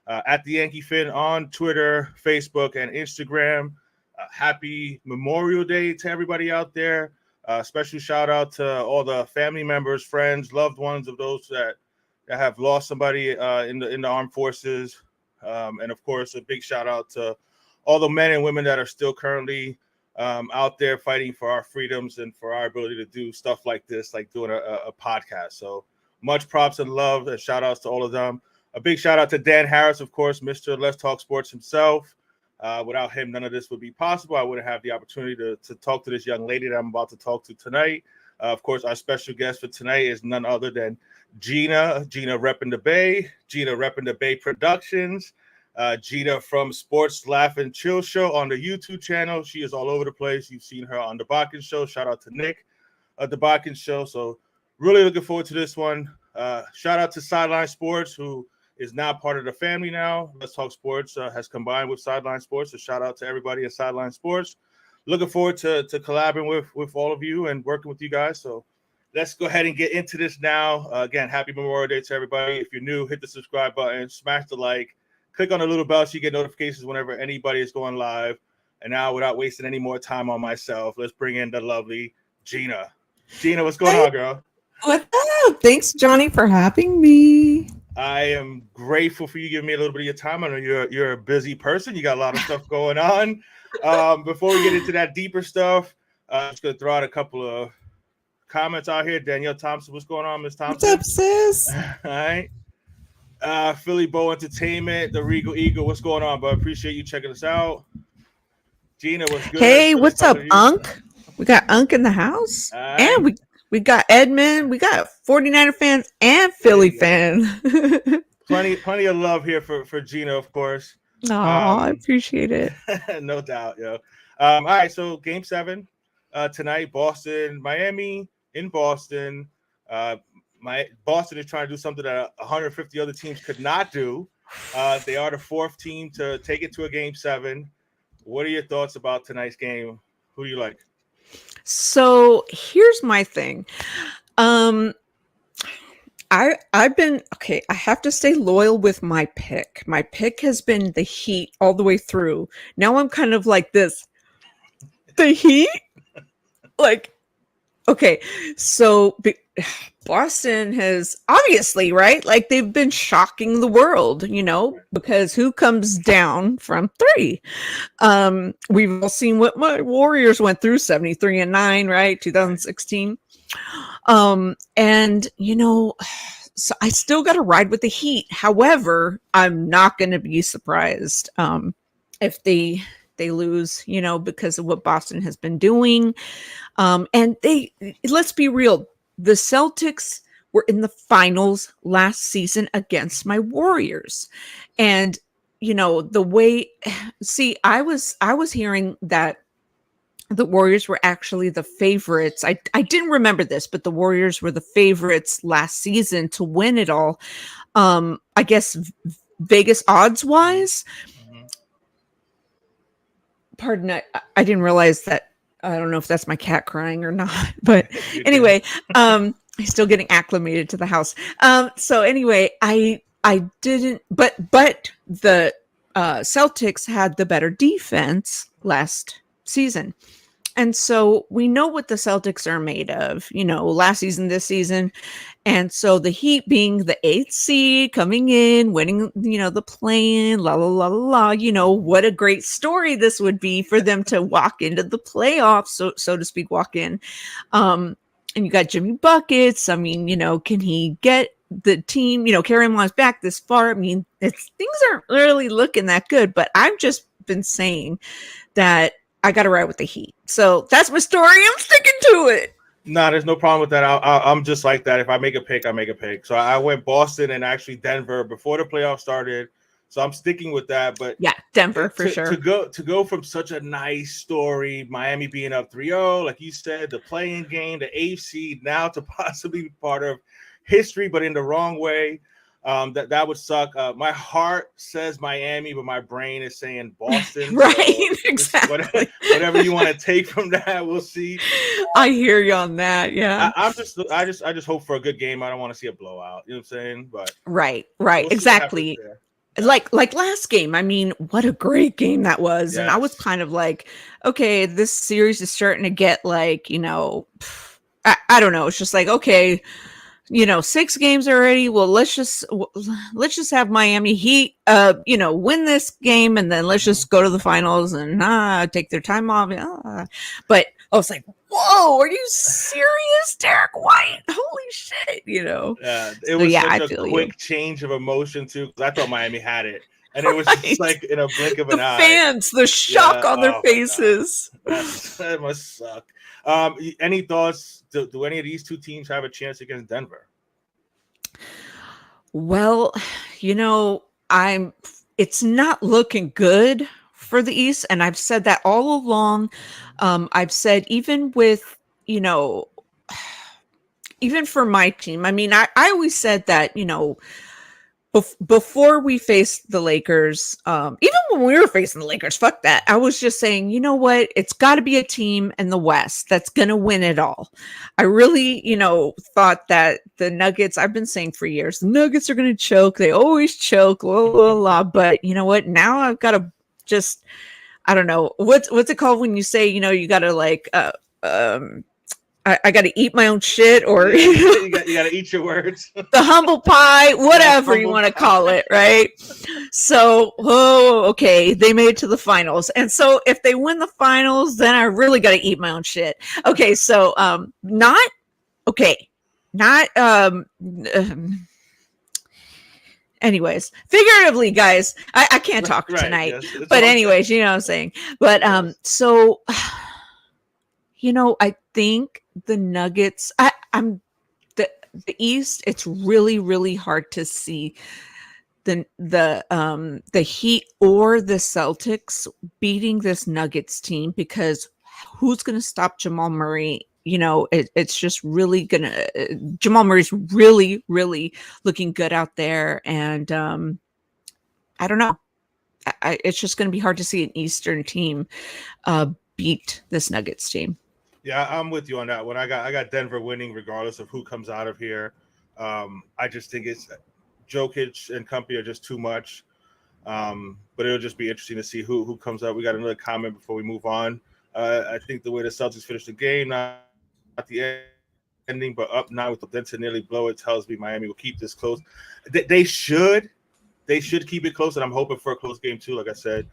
at the Yankee Fin on Twitter, Facebook, and Instagram. Happy Memorial Day to everybody out there. Special shout out to all the family members, friends, loved ones of those that have lost somebody in the armed forces. And of course, a big shout out to all the men and women that are still currently out there fighting for our freedoms and for our ability to do stuff like this, like doing a podcast. So much props and love and shout outs to all of them. A big shout out to Dan Harris, of course, Mr. Let's Talk Sports himself. Without him, none of this would be possible. I wouldn't have the opportunity to talk to this young lady that I'm about to talk to tonight. Of course, our special guest for tonight is none other than GinaReppinDaBay, GinaReppinDaBay Productions, Gina from Sports Laugh and Chill Show on the YouTube channel. She is all over the place. You've seen her on the Bakken Show. Shout out to Nick at the Bakken Show. So really looking forward to this one. Shout out to Sideline Sports, who is now part of the family now. Let's Talk Sports has combined with Sideline Sports. So shout out to everybody at Sideline Sports. Looking forward to collaborating with all of you and working with you guys. So let's go ahead and get into this now. Again, happy Memorial Day to everybody. If you're new, hit the subscribe button, smash the like, click on the little bell so you get notifications whenever anybody is going live. And now, without wasting any more time on myself, let's bring in the lovely Gina. Gina, what's going on, girl? What's up? Thanks, Johnny, for having me. I am grateful for you giving me a little bit of your time. I know you're a busy person. You got a lot of stuff going on. Before we get into that deeper stuff, I'm just going to throw out a couple of comments out here. Danielle Thompson, what's going on, Miss Thompson? What's up, sis? All right. Philly Bow Entertainment, the Regal Eagle, what's going on, bud? Appreciate you checking us out. Gina, what's good? Hey, what's up, Unk? We got Unk in the house. And we got Edmund. We got 49er fans and Philly fan. plenty of love here for Gina, of course. Oh, I appreciate it. No doubt, yo. All right, so Game 7 tonight, Boston, Miami in Boston. Boston is trying to do something that 150 other teams could not do. They are the fourth team to take it to a Game 7. What are your thoughts about tonight's game? Who do you like? So here's my thing. I've been okay. I have to stay loyal with my pick. My pick has been the Heat all the way through. Now I'm kind of like this. The Heat? Like, okay. So Boston has obviously, right? Like they've been shocking the world, because who comes down from 3? We've all seen what my Warriors went through, 73-9, right? 2016. And so I still got to ride with the Heat. However, I'm not going to be surprised if they lose, because of what Boston has been doing. And let's be real. The Celtics were in the finals last season against my Warriors. And, the way, I was hearing that the Warriors were actually the favorites. I didn't remember this, but the Warriors were the favorites last season to win it all. I guess Vegas odds wise. Mm-hmm. Pardon, I didn't realize that. I don't know if that's my cat crying or not, but anyway, he's still getting acclimated to the house. So anyway, I didn't, but the Celtics had the better defense last season. And so we know what the Celtics are made of, last season, this season. And so the Heat being the 8th seed coming in, winning, the play-in, la, la, la, la, la, what a great story this would be for them to walk into the playoffs, so to speak, walk in. And you got Jimmy Buckets. I mean, can he get the team, carry him on his back this far? I mean, things aren't really looking that good, but I've just been saying that I got to ride with the Heat. So that's my story. I'm sticking to it. No, there's no problem with that. I'm just like that. If I make a pick, I make a pick. So I went Boston and actually Denver before the playoffs started. So I'm sticking with that. But yeah, Denver for sure. To go from such a nice story, Miami being up 3-0, like you said, the play-in game, the 8th seed, now to possibly be part of history, but in the wrong way. That would suck. My heart says Miami, but my brain is saying Boston. Right, so exactly. Whatever you want to take from that, we'll see. I hear you on that. Yeah, I just hope for a good game. I don't want to see a blowout. You know what I'm saying? But right, exactly. like last game. I mean, what a great game that was. Yes. And I was kind of like, okay, this series is starting to get like, you know, I don't know. It's just like, okay, you know, 6 games already. Well, let's just have Miami Heat, you know, win this game, and then let's just go to the finals and take their time off. But I was like, whoa, are you serious, Derek White? Holy shit, you know. Yeah, it was such a quick change of emotion too, because I thought Miami had it, and it was just like in a blink of an eye. The fans, the shock on their faces. That must suck. Any thoughts? Do any of these two teams have a chance against Denver? Well, you know, it's not looking good for the East, and I've said that all along. I've said even with, you know, even for my team, I mean, I always said that, you know, before we faced the Lakers, even when we were facing the Lakers, fuck that. I was just saying, you know what? It's got to be a team in the West that's going to win it all. I really, you know, thought that the Nuggets, I've been saying for years, the Nuggets are going to choke. They always choke, blah, blah, blah. But you know what? Now I've got to just, I don't know. What's it called when you say, you know, you got to like, I got to eat my own shit, or you got to eat your words. The humble pie, whatever you want to call it, right? So, okay, they made it to the finals, and so if they win the finals, then I really got to eat my own shit. Okay, so anyways, figuratively, guys, I can't talk tonight, yes, but anyways, you know what I'm saying. But so. You know, I think the Nuggets, I'm the East, it's really, really hard to see the Heat or the Celtics beating this Nuggets team, because who's going to stop Jamal Murray? You know, it's just really Jamal Murray's really, really looking good out there. And I don't know. It's just going to be hard to see an Eastern team beat this Nuggets team. Yeah, I'm with you on that one. I got Denver winning regardless of who comes out of here. I just think it's Jokic and company are just too much. But it'll just be interesting to see who comes out. We got another comment before we move on. I think the way the Celtics finished the game, not the ending, but up now with them to nearly blow it, tells me Miami will keep this close. They should keep it close, and I'm hoping for a close game too. Like I said,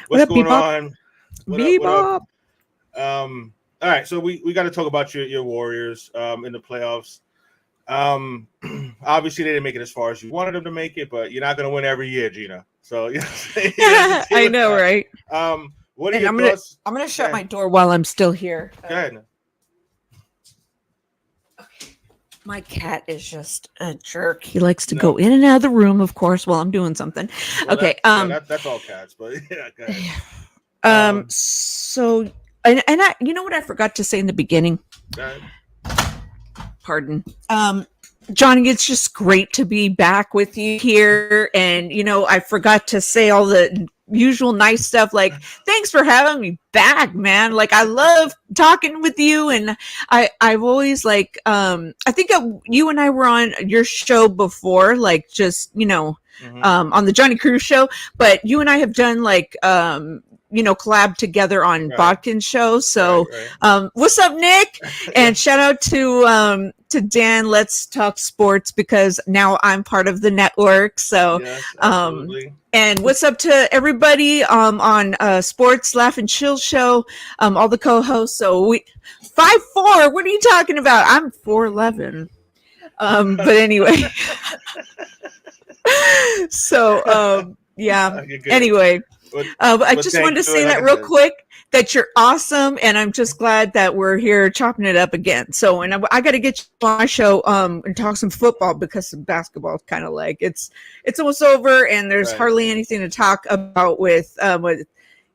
what's going on? What up? All right, so we got to talk about your Warriors in the playoffs. Obviously, they didn't make it as far as you wanted them to make it, but you're not going to win every year, Gina. So I know, that. Right? What are your thoughts? I'm gonna shut my door while I'm still here. Go ahead. Okay. My cat is just a jerk. He likes to go in and out of the room, of course, while I'm doing something. Well, okay. That's all cats, but yeah. Go ahead. So. And I, you know what I forgot to say in the beginning? Pardon. Johnny, it's just great to be back with you here. And, you know, I forgot to say all the usual nice stuff. Like, thanks for having me back, man. Like, I love talking with you. And I've always like, I think you and I were on your show before, like just, you know, on the Johnny Cruz show. But you and I have done like, you know, collab together on Bodkin's show. So, what's up, Nick? And shout out to Dan, Let's Talk Sports, because now I'm part of the network. So, yes, and what's up to everybody on Sports Laugh and Chill show, all the co-hosts. So 5'4", what are you talking about? I'm 4'11". But anyway, so yeah. Anyway. I just wanted to say that real quick, that you're awesome, and I'm just glad that we're here chopping it up again. So, and I got to get you on my show and talk some football, because basketball is kind of like it's almost over, and there's hardly anything to talk about with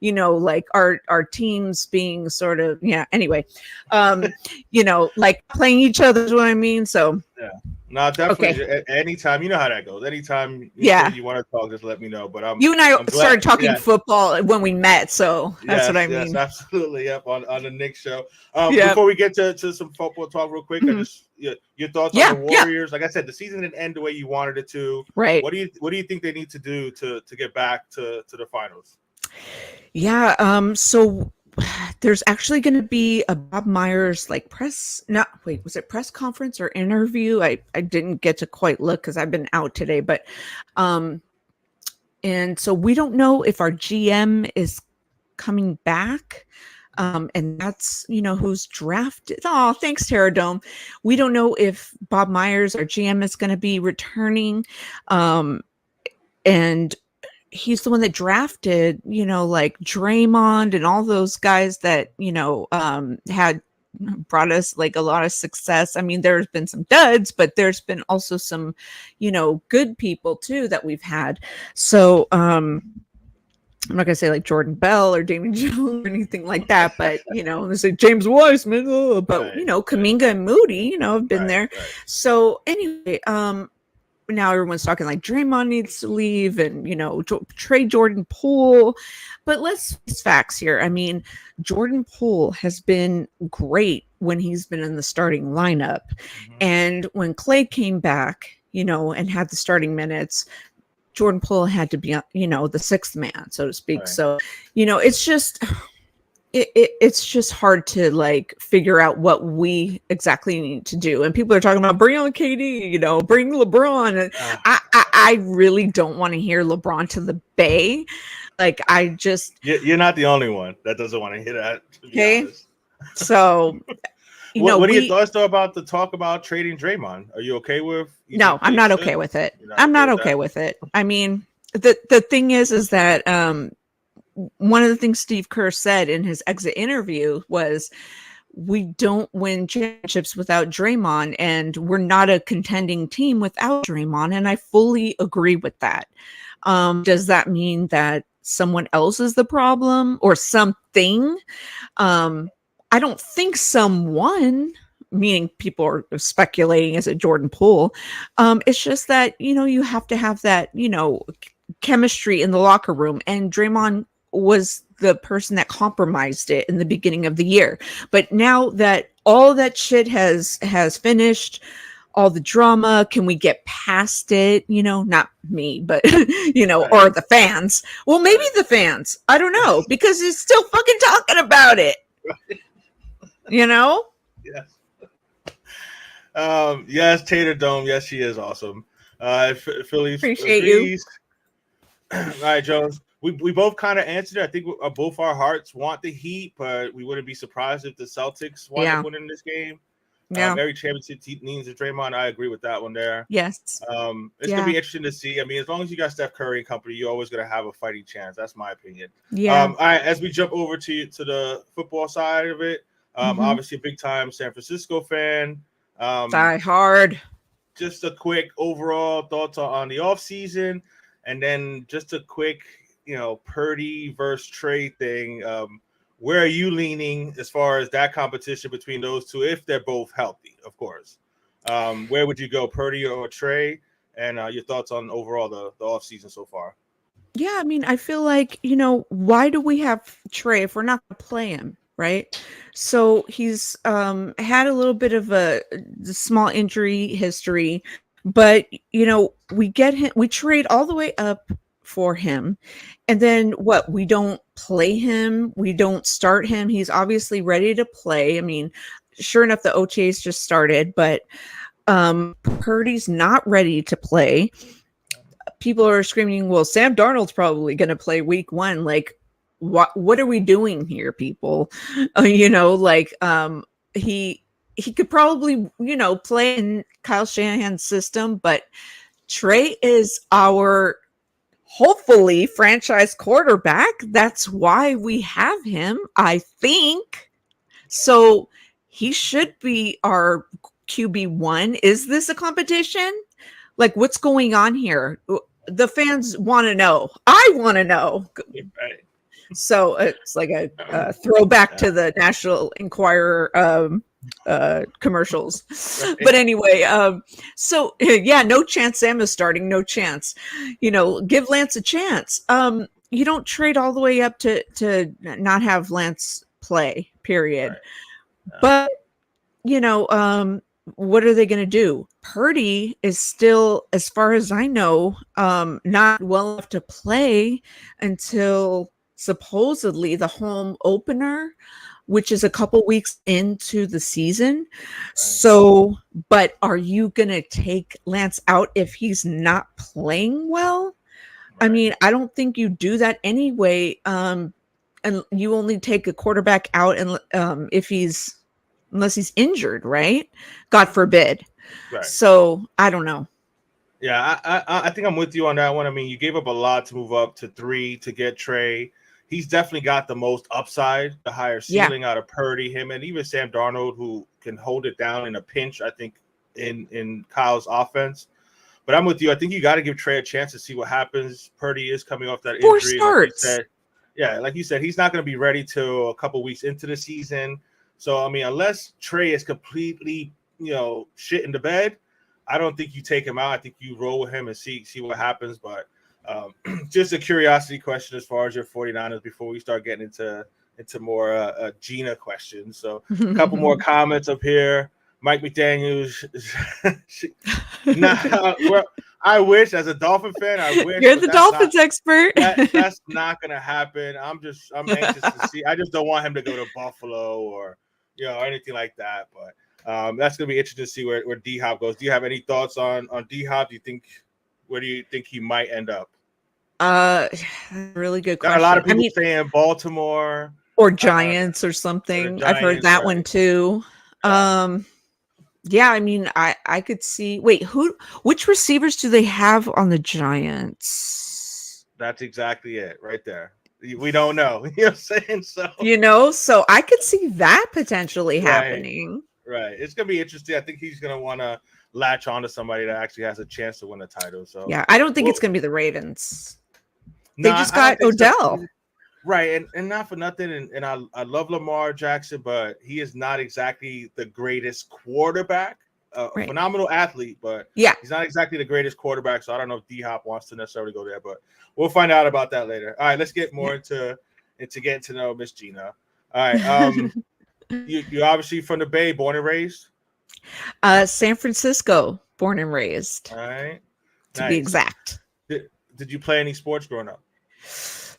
like our teams being sort of, anyway, like playing each other is what I mean. So yeah, no, definitely. okay. Anytime, you know how that goes. Anytime you want to talk, just let me know. But you and I I'm started glad, talking football when we met, so that's what I mean. Yes, absolutely. Yep, on the Knicks show. Yep. Before we get to some football talk, real quick, I just your thoughts on the Warriors. Like I said, the season didn't end the way you wanted it to. Right. What do you think they need to do to get back to the finals? Yeah. So there's actually going to be a Bob Myers was it press conference or interview? I didn't get to quite look because I've been out today, but and so we don't know if our GM is coming back. And that's, who's drafted. Oh, thanks, Terradome. We don't know if Bob Myers, our GM, is going to be returning. And he's the one that drafted, like Draymond and all those guys that, had brought us like a lot of success. I mean, there's been some duds, but there's been also some, good people too that we've had. So, I'm not gonna say like Jordan Bell or Damon Jones or anything like that, but there's like James Wiseman, but Kuminga and Moody, have been there. Right. So anyway, now everyone's talking like Draymond needs to leave and trade Jordan Poole, but let's face facts here. I mean, Jordan Poole has been great when he's been in the starting lineup, and when Clay came back, and had the starting minutes, Jordan Poole had to be, the sixth man, so to speak. Right. So, it's just, it's just hard to like figure out what we exactly need to do. And people are talking about bring on KD, bring LeBron. And I really don't want to hear LeBron to the Bay. Like you're not the only one that doesn't want to hear that. Okay. So. What are your thoughts though about the talk about trading Draymond? Are you okay with? No, I'm not okay with it. I'm not okay with it. I mean, the thing is that one of the things Steve Kerr said in his exit interview was, we don't win championships without Draymond, and we're not a contending team without Draymond. And I fully agree with that. Does that mean that someone else is the problem or something? I don't think someone, meaning people are speculating, is it Jordan Poole? It's just that, you have to have that, chemistry in the locker room. And Draymond was the person that compromised it in the beginning of the year. But now that all that shit has finished, all the drama, can we get past it? Not me, but, or the fans. Well, maybe the fans. I don't know, because he's still fucking talking about it. Yes. Yes, Tater Dome. Yes, she is awesome. Philly appreciate you. All right, Jones. We both kind of answered it. I think both our hearts want the Heat, but we wouldn't be surprised if the Celtics want to win in this game. Yeah. Every championship needs a Draymond. I agree with that one there. Yes. It's gonna be interesting to see. I mean, as long as you got Steph Curry and company, you're always gonna have a fighting chance. That's my opinion. Yeah. All right. As we jump over to the football side of it. Obviously a big time San Francisco fan. Die hard. Just a quick overall thoughts on the offseason, and then just a quick, Purdy versus Trey thing. Where are you leaning as far as that competition between those two, if they're both healthy, of course? Where would you go, Purdy or Trey? And your thoughts on overall the offseason so far? Yeah, I mean, I feel like, why do we have Trey if we're not going to play him? Right. So he's had a little bit of a small injury history, but, we get him, we trade all the way up for him. And then we don't play him. We don't start him. He's obviously ready to play. I mean, sure enough, the OTAs just started, but Purdy's not ready to play. People are screaming, well, Sam Darnold's probably going to play week 1. Like, what are we doing here, people? He could probably, play in Kyle Shanahan's system, but Trey is our hopefully franchise quarterback. That's why we have him, I think. So he should be our QB1. Is this a competition? Like, what's going on here? The fans want to know. I want to know. Right. So it's like a throwback to the National Enquirer commercials. Right. But anyway, so yeah, no chance Sam is starting, no chance. Give Lance a chance. You don't trade all the way up to not have Lance play, period. Right. Yeah. But what are they going to do? Purdy is still, as far as I know, not well enough to play until supposedly the home opener, which is a couple weeks into the season. Right. So, but are you going to take Lance out if he's not playing well? Right. I mean, I don't think you do that anyway. And you only take a quarterback out and unless he's injured, right? God forbid. Right. So I don't know. Yeah, I think I'm with you on that one. I mean, you gave up a lot to move up to 3 to get Trey. He's definitely got the most upside, the higher ceiling out of Purdy, him, and even Sam Darnold, who can hold it down in a pinch, I think, in Kyle's offense. But I'm with you. I think you got to give Trey a chance to see what happens. Purdy is coming off that injury. 4 starts. Like you said, he's not going to be ready till a couple weeks into the season. So, I mean, unless Trey is completely, shit in the bed, I don't think you take him out. I think you roll with him and see what happens. But just a curiosity question as far as your 49ers before we start getting into more Gina questions. So a couple more comments up here. Mike McDaniels. I wish, as a Dolphin fan, I wish. You're the Dolphins expert. That's not going to happen. I'm anxious to see. I just don't want him to go to Buffalo or anything like that. But that's going to be interesting to see where D-Hop goes. Do you have any thoughts on D-Hop? Where do you think he might end up? Really good question. Got a lot of people saying Baltimore or Giants or something. I've heard that one too. Yeah, I mean, I could see. Wait, which receivers do they have on the Giants? That's exactly it, right there. We don't know. You know what I'm saying? So I could see that potentially happening. Right. It's gonna be interesting. I think he's gonna want to latch on to somebody that actually has a chance to win the title. So yeah, I don't think it's gonna be the Ravens. They just got Odell. So. Right, and not for nothing, and I love Lamar Jackson, but he is not exactly the greatest quarterback. A phenomenal athlete, but he's not exactly the greatest quarterback. So I don't know if D-Hop wants to necessarily go there, but we'll find out about that later. All right, let's get more into getting to know Miss Gina. All right, you're obviously from the Bay, born and raised. San Francisco, born and raised. All right, to be exact. Did you play any sports growing up?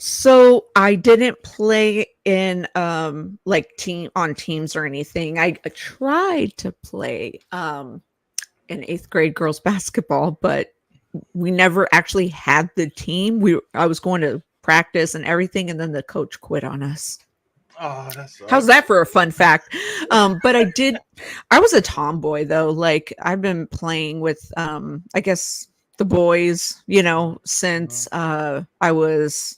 So I didn't play in on teams or anything. I tried to play in 8th grade girls basketball, but we never actually had the team. I was going to practice and everything, and then the coach quit on us. Oh, that's how's that for a fun fact? But I was a tomboy though. Like I've been playing with I guess the boys, since I was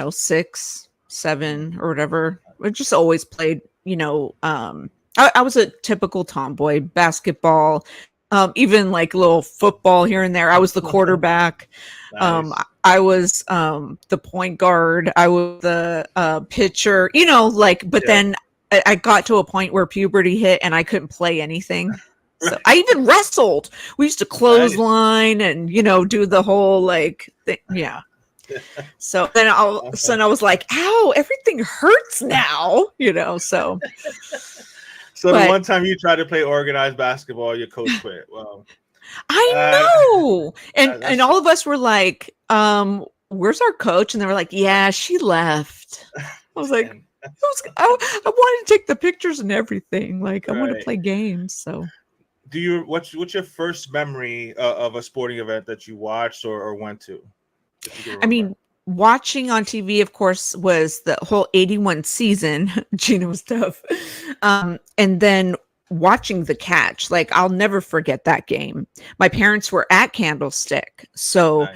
6, 7 or whatever. I just always played, I was a typical tomboy, basketball, even like little football here and there. I was the quarterback. Nice. I was the point guard. I was the pitcher, but then I got to a point where puberty hit and I couldn't play anything. So I even wrestled. We used to clothesline and, do the whole thing. Yeah. So then all of a sudden I was like, ow, everything hurts now, so. So the one time you tried to play organized basketball, your coach quit. Well, I know. And all of us were like, where's our coach? And they were like, yeah, she left. I was like, I wanted to take the pictures and everything. Like I want to play games. So what's your first memory of a sporting event that you watched or went to? I mean, watching on TV, of course, was the whole 81 season. Gina was tough. And then watching the catch, I'll never forget that game. My parents were at Candlestick. So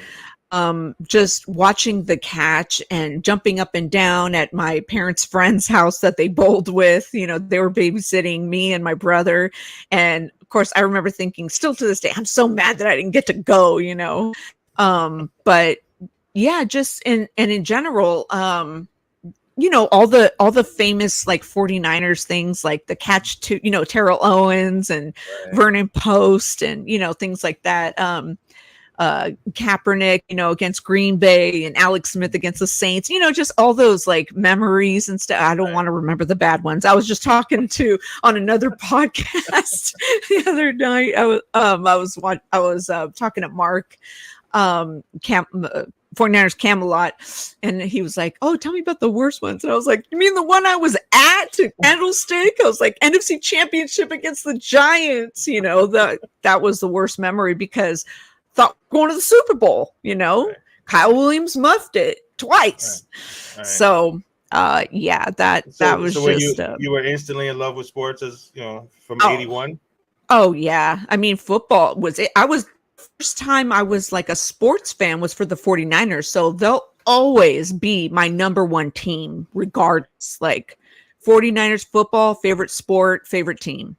just watching the catch and jumping up and down at my parents' friend's house that they bowled with, they were babysitting me and my brother. And of course, I remember thinking still to this day, I'm so mad that I didn't get to go, but yeah, just in general, all the famous like 49ers things, like the catch to, Terrell Owens and Right. Vernon Post and, things like that. Kaepernick, against Green Bay, and Alex Smith against the Saints, just all those like memories and stuff. I don't want to remember the bad ones. I was just talking to on another podcast the other night. I was talking to Mark, 49ers Camelot, and he was like, "Oh, tell me about the worst ones." And I was like, "You mean the one I was at Candlestick?" I was like, "NFC Championship against the Giants." That was the worst memory because thought going to the Super Bowl, Right. Kyle Williams muffed it twice. Right. So, yeah, that was so just you were instantly in love with sports as from Oh. 81. Oh yeah. I mean, football was it. First time I was like a sports fan was for the 49ers. So they'll always be my number one team, regardless. Like 49ers football, favorite sport, favorite team.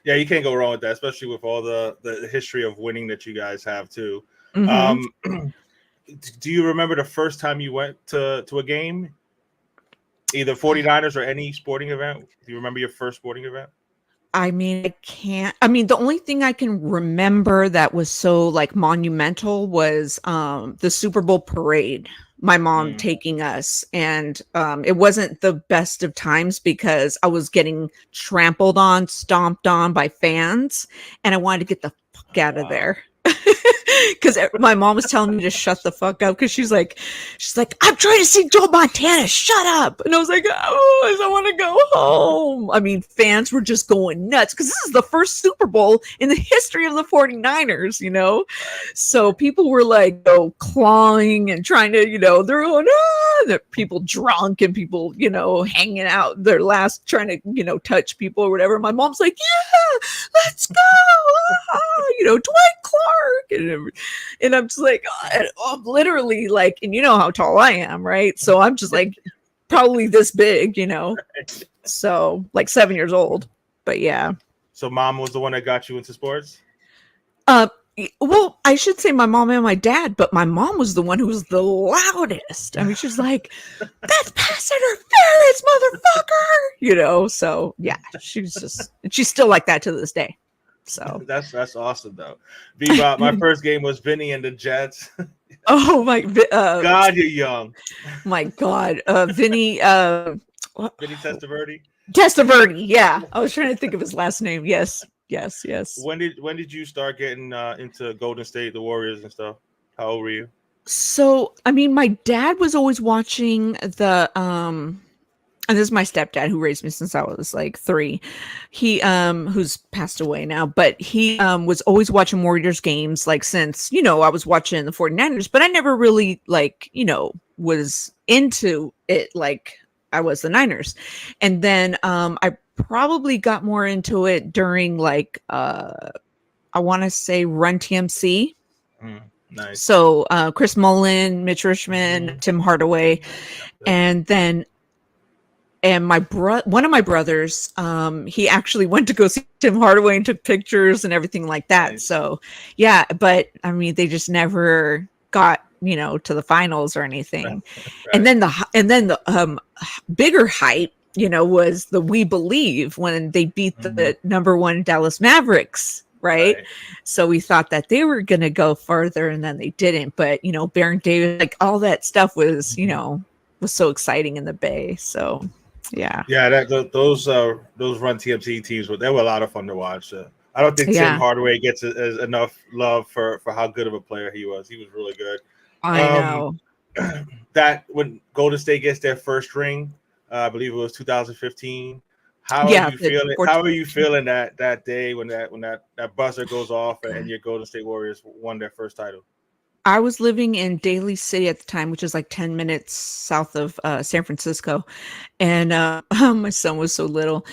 Yeah, you can't go wrong with that, especially with all the history of winning that you guys have too. Mm-hmm. Do you remember the first time you went to a game, either 49ers or any sporting event? Do you remember your first sporting event? I mean, the only thing I can remember that was so like monumental was the Super Bowl parade. My mom taking us, and it wasn't the best of times because I was getting trampled on, stomped on by fans, and I wanted to get the fuck out of there. Because my mom was telling me to shut the fuck up because she's like, "I'm trying to see Joe Montana, shut up." And I was like, "Oh, I want to go home." I mean, fans were just going nuts because this is the first Super Bowl in the history of the 49ers, so people were like clawing and trying to, they're going, they're people drunk and people, hanging out their last, trying to, touch people or whatever. My mom's like, "Yeah, let's go." Dwight Clark. And I'm just like, I'm literally like, and you know how tall I am, right? So I'm just like probably this big, so like 7 years old. But yeah. So mom was the one that got you into sports? Well, I should say my mom and my dad, but my mom was the one who was the loudest. I mean, she's like, "That's pass interference, motherfucker!" So yeah, she's still like that to this day. So that's awesome though. Bebop, my first game was Vinny and the Jets. Oh my God, you're young. My God, Vinny Vinny Testaverde. Testaverde, yeah. I was trying to think of his last name. Yes. When did you start getting into Golden State, the Warriors and stuff? How old were you? So I mean, my dad was always watching the and this is my stepdad who raised me since I was like 3. He who's passed away now, but he was always watching Warriors games like since, I was watching the 49ers, but I never really like, was into it like I was the Niners. And then I probably got more into it during like I want to say Run TMC. Nice. So Chris Mullin, Mitch Richmond, Tim Hardaway, and then one of my brothers, he actually went to go see Tim Hardaway and took pictures and everything like that. Nice. So yeah, but I mean, they just never got, to the finals or anything. Right. And then the bigger hype, was the We Believe when they beat the number 1 Dallas Mavericks. Right. So we thought that they were going to go further and then they didn't. But, Baron Davis, like all that stuff was, was so exciting in the Bay. So. Yeah. Those Run TMC teams they were a lot of fun to watch. I don't think Tim Hardaway gets enough love for how good of a player he was. He was really good. I know that when Golden State gets their first ring, I believe it was 2015. How are you feeling? How are you feeling that day when that buzzer goes off and your Golden State Warriors won their first title? I was living in Daly City at the time, which is like 10 minutes south of San Francisco. And my son was so little.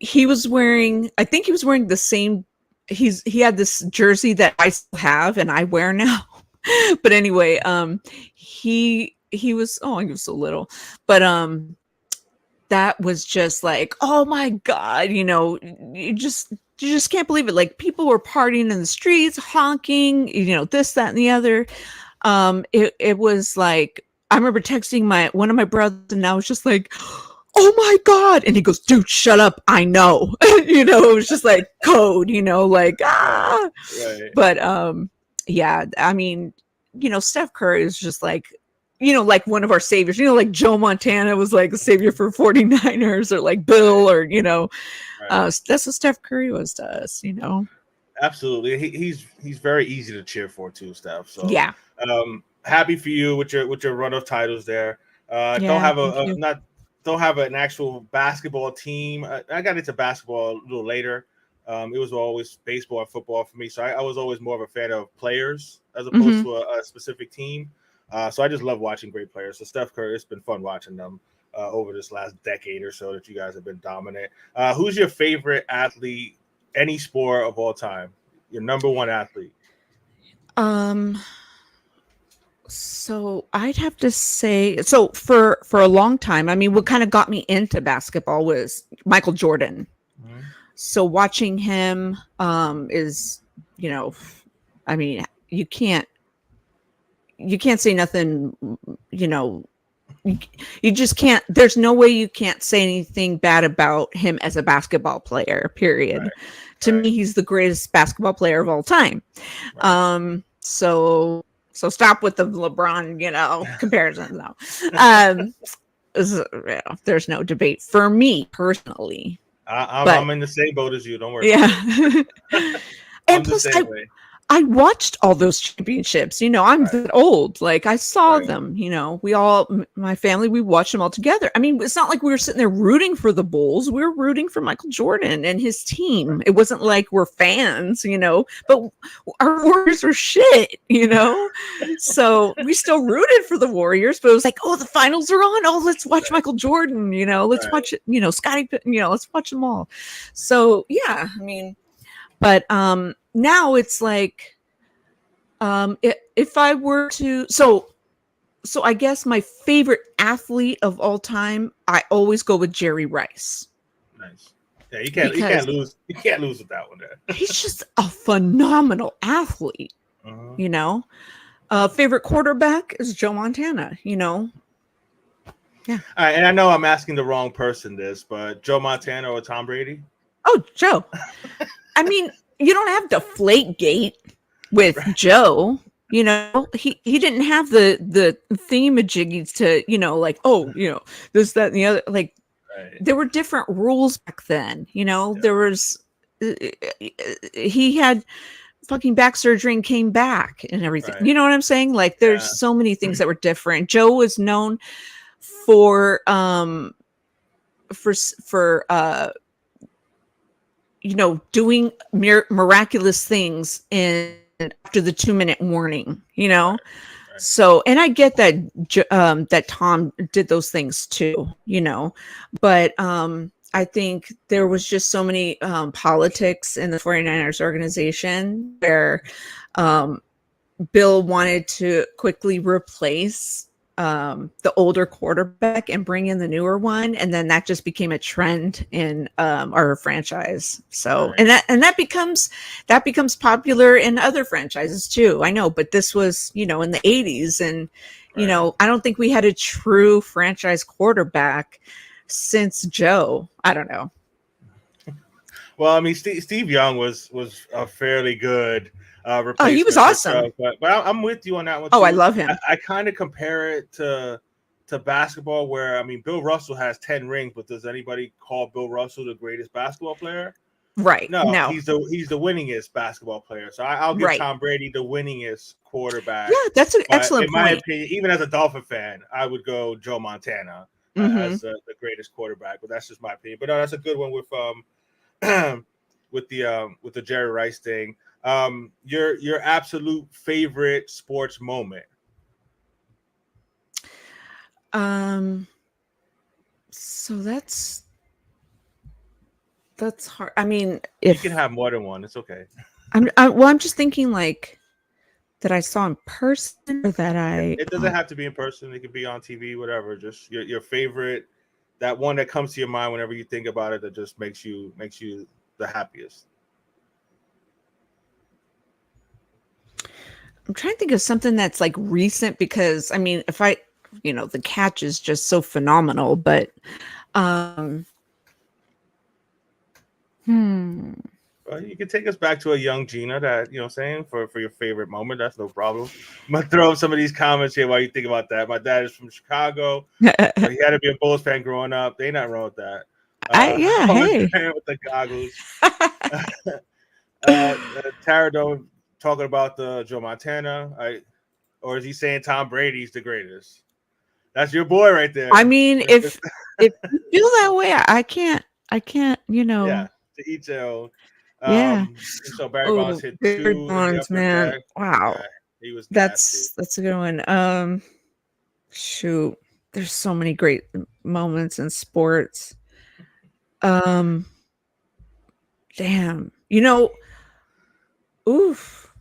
He was wearing the same, he had this jersey that I still have and I wear now. But anyway, he was so little. But that was just like, oh my God, you just you just can't believe it. Like people were partying in the streets, honking, this, that, and the other. It was like, I remember texting one of my brothers, and I was just like, oh my God. And he goes, dude, shut up. I know. It was just like code, like, ah. Right. But yeah, I mean, Steph Curry is just like, like one of our saviors, like Joe Montana was like a savior for 49ers, or like Bill, or, that's what Steph Curry was to us, Absolutely. He's very easy to cheer for too, Steph. So yeah. Happy for you with your run of titles there. Don't have an actual basketball team. I got into basketball a little later. It was always baseball and football for me. So I was always more of a fan of players as opposed to a specific team. So I just love watching great players. So Steph Curry, it's been fun watching them over this last decade or so that you guys have been dominant. Who's your favorite athlete, any sport of all time? Your number one athlete? So I'd have to say, so for a long time, I mean, what kind of got me into basketball was Michael Jordan. Mm-hmm. So watching him is, I mean, you can't say nothing, you just can't, there's no way you can't say anything bad about him as a basketball player, period. Right. To me, he's the greatest basketball player of all time. Right. So stop with the LeBron, comparisons now. There's no debate for me personally. I'm in the same boat as you. Don't worry. Yeah. And plus, I watched all those championships. I'm that old. Like I saw them. My family, we watched them all together. I mean, it's not like we were sitting there rooting for the Bulls. We were rooting for Michael Jordan and his team. It wasn't like we're fans, but our Warriors were shit, So we still rooted for the Warriors, but it was like, oh, the finals are on. Oh, let's watch Michael Jordan. Let's watch it. Scottie, let's watch them all. So yeah, I mean, but now it's like, if I were to, so I guess my favorite athlete of all time, I always go with Jerry Rice. Nice. Yeah, you can't lose. You can't lose with that one there. He's just a phenomenal athlete. Favorite quarterback is Joe Montana. Yeah. All right, and I know I'm asking the wrong person this, but Joe Montana or Tom Brady? Oh, Joe. I mean, you don't have Deflategate with Joe. He didn't have the thingamajiggies to, like, this, that, and the other. Like, there were different rules back then. There was, he had fucking back surgery and came back and everything. Right. You know what I'm saying? Like, there's so many things that were different. Joe was known for doing miraculous things after the 2-minute warning, Right. So, and I get that, that Tom did those things too, but, I think there was just so many, politics in the 49ers organization where, Bill wanted to quickly replace the older quarterback and bring in the newer one, and then that just became a trend in our franchise. So right. and that becomes popular in other franchises too. I know, but this was in the 80s, and right. I don't think we had a true franchise quarterback since Joe. I don't know. Well, I mean, Steve Young was a fairly good. He was awesome. But I'm with you on that one. Oh, I love him. I kind of compare it to basketball, where I mean, Bill Russell has 10 rings, but does anybody call Bill Russell the greatest basketball player? Right. No. He's the winningest basketball player. So I'll give Tom Brady the winningest quarterback. Yeah, that's an excellent point. In my opinion, even as a Dolphin fan, I would go Joe Montana as the greatest quarterback. But that's just my opinion. But no, that's a good one with with the Jerry Rice thing. Your absolute favorite sports moment? So that's hard. I mean, if you can have more than one, it's okay. I'm just thinking like that I saw in person, or that it doesn't have to be in person. It could be on TV, whatever. Just your favorite, that one that comes to your mind whenever you think about it, that just makes you the happiest. I'm trying to think of something that's like recent because I mean, if I, the catch is just so phenomenal, but um, hmm. Well, you can take us back to a young Gina that, what I'm saying, for your favorite moment. That's no problem. I'm going to throw up some of these comments here while you think about that. My dad is from Chicago. So he had to be a Bulls fan growing up. They ain't nothing wrong with that. Yeah, Always hey. playing with the goggles. Tara talking about the Joe Montana. Or is he saying Tom Brady's the greatest? That's your boy right there. I mean, if you feel that way, I can't, Yeah, to each their own. Yeah. So Barry Bonds hit Barry 2 in the Bonds, upper man. deck. Wow. Yeah, he was nasty. That's a good one. Shoot. There's so many great moments in sports. Damn. Oof.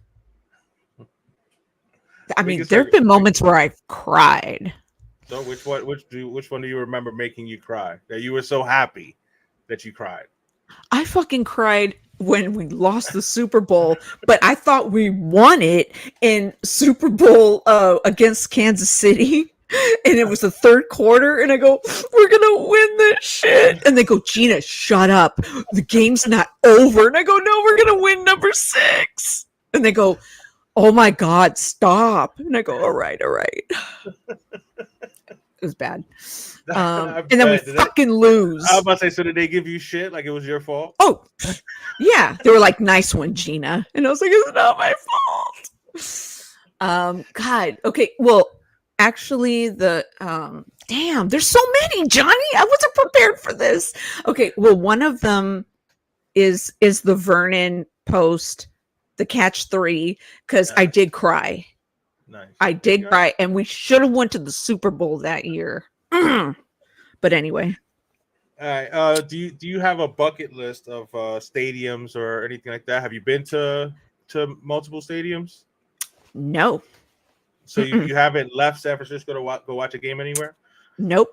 I mean, there have been moments where I've cried. So which one do you remember making you cry? That you were so happy that you cried? I fucking cried when we lost the Super Bowl, but I thought we won it in Super Bowl against Kansas City. And it was the third quarter, and I go, we're gonna win this shit. And they go, Gina, shut up. The game's not over. And I go, no, we're gonna win number 6. And they go, oh my God, stop. And I go, all right. It was bad. And then we fucking lose. I was about to say, so did they give you shit like it was your fault? Oh, yeah. They were like, nice one, Gina. And I was like, it's not my fault. God. Okay. Well, actually, damn, there's so many, Johnny. I wasn't prepared for this. Okay. Well, one of them is the Vernon post, the catch 3, because I did cry. Nice. I did cry, and we should have went to the Super Bowl that year. But anyway. All right. Do you have a bucket list of stadiums or anything like that? Have you been to multiple stadiums? No. So you haven't left San Francisco to go watch a game anywhere? Nope.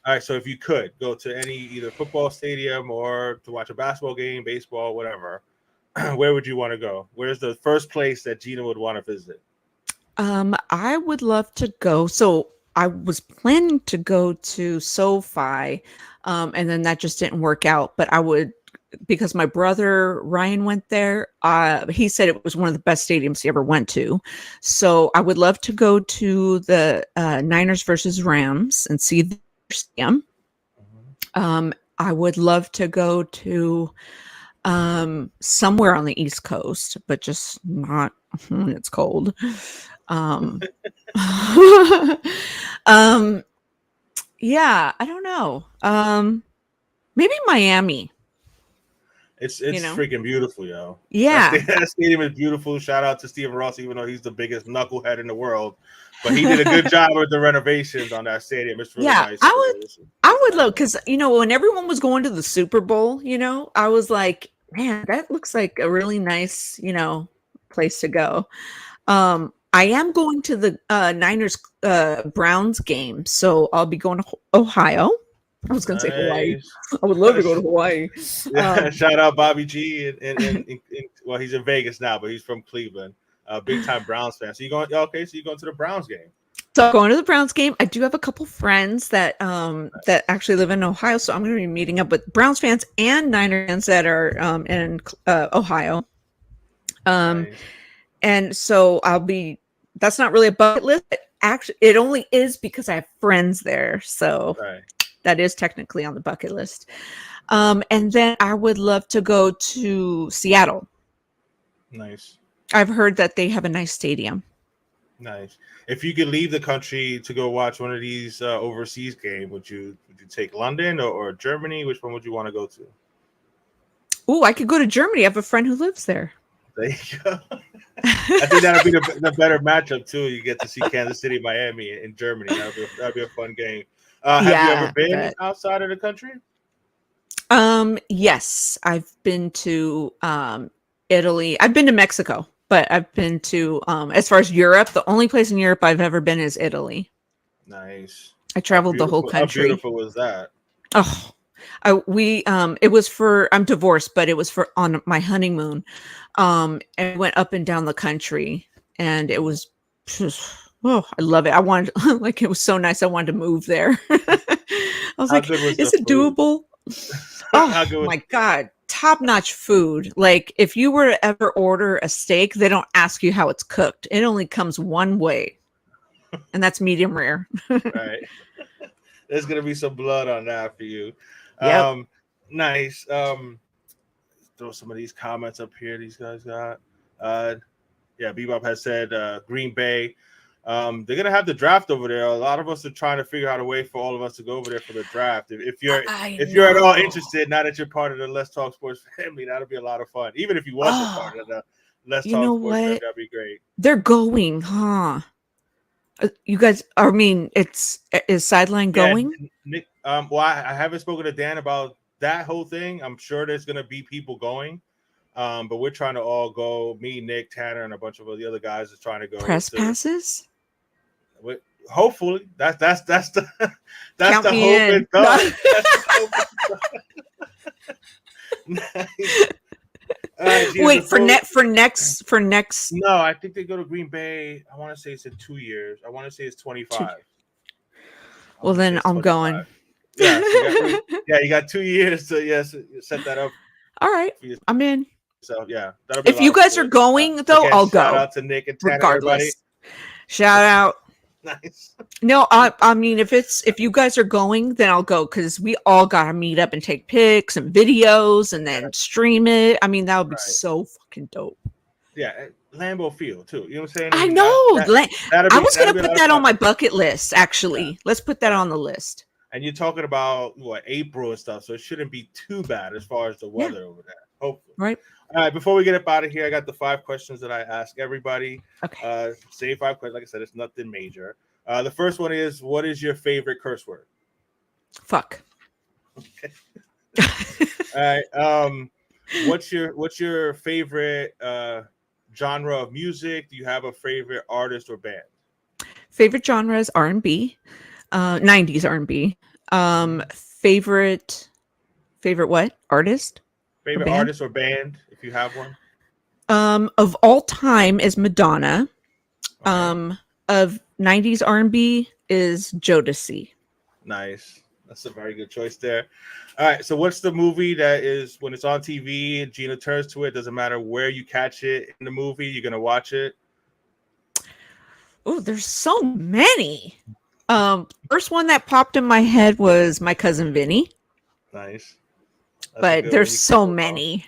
All right. So if you could go to any either football stadium or to watch a basketball game, baseball, whatever, where would you want to go? Where's the first place that Gina would want to visit? I would love to go. So I was planning to go to SoFi, and then that just didn't work out. But I would, because my brother Ryan went there. He said it was one of the best stadiums he ever went to. So I would love to go to the Niners versus Rams and see the stadium. I would love to go to somewhere on the East Coast, but just not when it's cold. Yeah, I don't know. Maybe Miami. It's freaking beautiful, yo. Yeah. That stadium is beautiful. Shout out to Stephen Ross, even though he's the biggest knucklehead in the world. But he did a good job with the renovations on that stadium. It's really nice. I would love, because when everyone was going to the Super Bowl, I was like, man, that looks like a really nice, place to go. I am going to the Niners Browns game, so I'll be going to Ohio. I was going to say Hawaii. I would love to go to Hawaii. Yeah, shout out Bobby G. Well, he's in Vegas now, but he's from Cleveland. Big time Browns fan. So you're going to the Browns game. So I'm going to the Browns game. I do have a couple friends that that actually live in Ohio, so I'm going to be meeting up with Browns fans and Niner fans that are in Ohio. Nice. And so that's not really a bucket list. Actually, it only is because I have friends there. So that is technically on the bucket list. And then I would love to go to Seattle. Nice. I've heard that they have a nice stadium. Nice. If you could leave the country to go watch one of these overseas games, would you take London or Germany? Which one would you want to go to? Oh, I could go to Germany. I have a friend who lives there. There you go. I think that'll be the better matchup too. You get to see Kansas City, Miami in Germany. That'll be a fun game. Have you ever been outside of the country? Yes, I've been to Italy. I've been to Mexico, but I've been to as far as Europe, the only place in Europe I've ever been is Italy. Nice. I traveled the whole country. How beautiful was that? Oh, it was I'm divorced, but it was on my honeymoon. And went up and down the country, and it was just, oh, I love it. I wanted like it was so nice. I wanted to move there. I was How like, good was is the it food? doable? How Oh good was my God. Top-notch food. Like if you were to ever order a steak, they don't ask you how it's cooked. It only comes one way, and that's medium rare. right? There's gonna be some blood on that for you. Yep. Nice. Throw some of these comments up here. These guys got. Yeah, Bebop has said Green Bay. They're gonna have the draft over there. A lot of us are trying to figure out a way for all of us to go over there for the draft. If you're at all interested, now that you're part of the Let's Talk Sports family, that'll be a lot of fun. Even if you wasn't part of the Let's you Talk know Sports family, what? that'd be great. They're going, huh? You guys, I mean, is Sideline going? Nick, well, I haven't spoken to Dan about that whole thing. I'm sure there's gonna be people going. But we're trying to all go. Me, Nick, Tanner, and a bunch of the other guys is trying to go. Press passes? Hopefully, that's the Count the me hope in. and thought. Nice. Wait, for next. No, I think they go to Green Bay. I want to say it's in 2 years. I want to say it's 25. Well, then I'm going. Yeah, you got 2 years to set that up. All right, I'm in. So yeah, that'll be if you guys are going though, again, I'll go. Shout out to Nick and Tanner, regardless. Everybody. Shout out. Nice. No, I mean if you guys are going, then I'll go because we all gotta meet up and take pics and videos and then stream it. I mean that would be so fucking dope. Yeah, Lambeau Field too. You know what I'm saying? I know. I was gonna put that on my bucket list. Actually, yeah. Let's put that on the list. And you're talking about what April and stuff, so it shouldn't be too bad as far as the weather over there. Hopefully, right. All right, before we get up out of here, I got the 5 questions that I ask everybody. Okay. Say 5 questions. Like I said, it's nothing major. The first one is, what is your favorite curse word? Fuck. Okay. All right. What's your favorite genre of music? Do you have a favorite artist or band? Favorite genre is R&B, 90s R&B. Favorite what? Artist? Favorite artist or band, if you have one? Of all time is Madonna. Okay. Of 90s R&B is Jodeci. Nice. That's a very good choice there. All right. So what's the movie that is when it's on TV and Gina turns to it, doesn't matter where you catch it in the movie, you're going to watch it? Oh, there's so many. First one that popped in my head was My Cousin Vinny. Nice. But there's so many.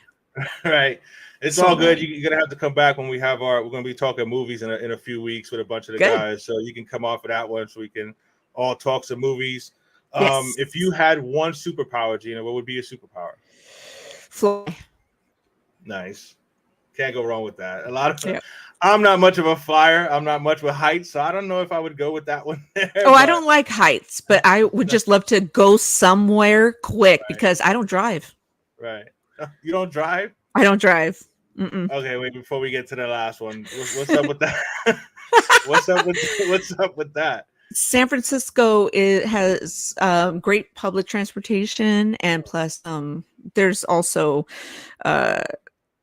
Right. It's so all good. You're gonna have to come back when we're gonna be talking movies in a few weeks with a bunch of the guys. So you can come off of that one so we can all talk some movies. Yes. If you had one superpower, Gina, what would be your superpower? Fly. Nice. Can't go wrong with that. I'm not much of a flyer. I'm not much with heights, so I don't know if I would go with that one there. I don't like heights, but I would just love to go somewhere quick because I don't drive. Right. You don't drive? I don't drive. Okay, wait, before we get to the last one, what's up with that? What's up with that? San Francisco has great public transportation, and plus there's also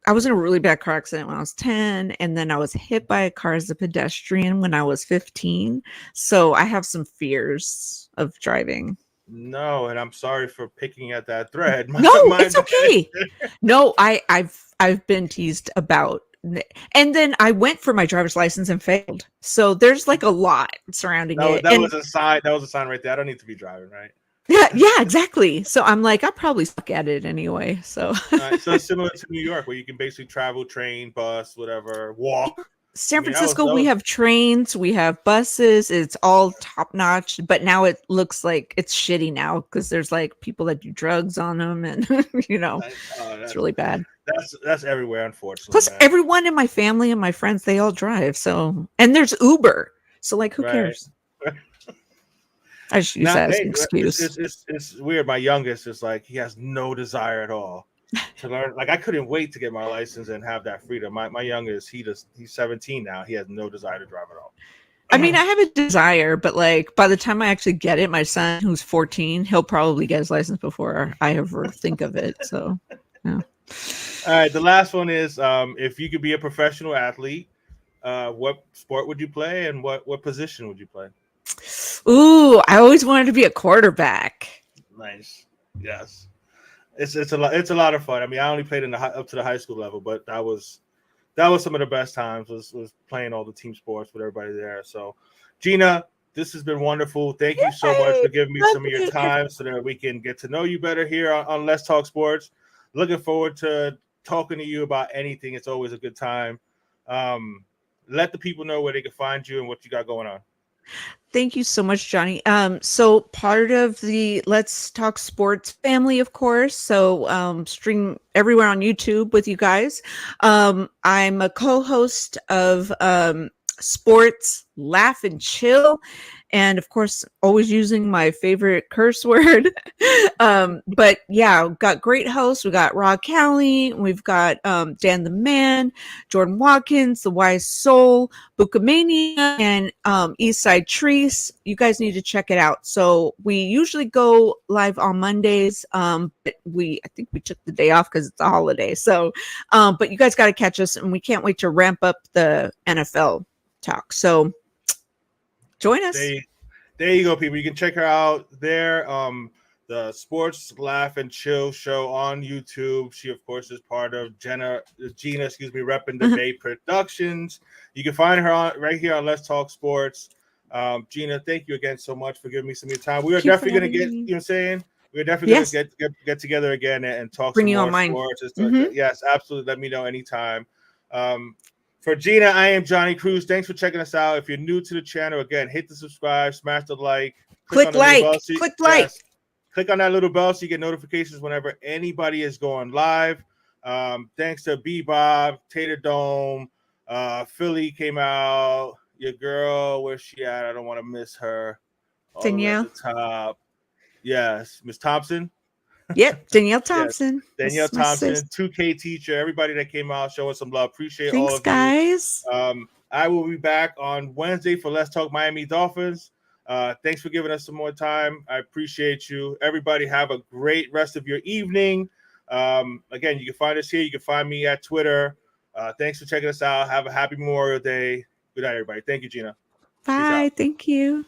I was in a really bad car accident when I was 10, and then I was hit by a car as a pedestrian when I was 15. So I have some fears of driving. No, and I'm sorry for picking at that thread. It's okay. No, I've been teased about, and then I went for my driver's license and failed. So there's like a lot surrounding it. That was a sign. That was a sign right there. I don't need to be driving, right? Yeah, exactly. So I'm like, I'll probably suck at it anyway. So, so it's similar to New York, where you can basically travel, train, bus, whatever, walk. San Francisco, we have trains, we have buses. It's all top notch, but now it looks like it's shitty now because there's like people that do drugs on them, and it's really bad. That's everywhere, unfortunately. Plus, everyone in my family and my friends, they all drive. So, and there's Uber. So, like, who cares? I just use that as an excuse. It's weird. My youngest is like, he has no desire at all to learn. Like, I couldn't wait to get my license and have that freedom. My youngest, he's 17 now. He has no desire to drive at all. I mean, I have a desire, but like by the time I actually get it, my son, who's 14, he'll probably get his license before I ever think of it. So, yeah. All right. The last one is, if you could be a professional athlete, what sport would you play, and what position would you play? Ooh, I always wanted to be a quarterback. Nice. Yes. It's a lot of fun. I mean, I only played up to the high school level, but that was some of the best times was playing all the team sports with everybody there. So, Gina, this has been wonderful. Thank you so much for giving me some of your time so that we can get to know you better here on Let's Talk Sports. Looking forward to talking to you about anything. It's always a good time. Let the people know where they can find you and what you got going on. Thank you so much, Johnny. So part of the Let's Talk Sports family, of course. So stream everywhere on YouTube with you guys. I'm a co-host of Sports Laugh and Chill, and of course, always using my favorite curse word. But yeah, we've got great hosts. We got Rod Calley, we've got Dan the Man, Jordan Watkins, The Wise Soul, Bookmania, and Eastside Trees. You guys need to check it out. So we usually go live on Mondays, but I think we took the day off because it's a holiday. So, but you guys got to catch us, and we can't wait to ramp up the NFL talk. So join us. There you go, people. You can check her out there. The Sports Laugh and Chill show on YouTube. She, of course, is part of Gina, ReppinDaBay Productions. You can find her right here on Let's Talk Sports. Gina, thank you again so much for giving me some of your time. We are definitely going to get, you know what I'm saying? We're definitely going to get together again and talk some more sports. And stuff like that. Yes, absolutely. Let me know anytime. For Gina, I am Johnny Cruz. Thanks for checking us out. If you're new to the channel, again, hit the subscribe, smash the like. Click like. Click on that little bell so you get notifications whenever anybody is going live. Thanks to Bebob, Tater Dome, Philly came out. Your girl, where's she at? I don't want to miss her. All Danielle. at the top. Yes, Miss Thompson. Yep, Danielle Thompson. Yes. Danielle Thompson, 2K teacher, everybody that came out showing some love. Appreciate all of guys. You. I will be back on Wednesday for Let's Talk Miami Dolphins. Thanks for giving us some more time. I appreciate you. Everybody have a great rest of your evening. Again, you can find us here. You can find me at Twitter. Thanks for checking us out. Have a happy Memorial Day. Good night, everybody. Thank you, Gina. Bye. Thank you.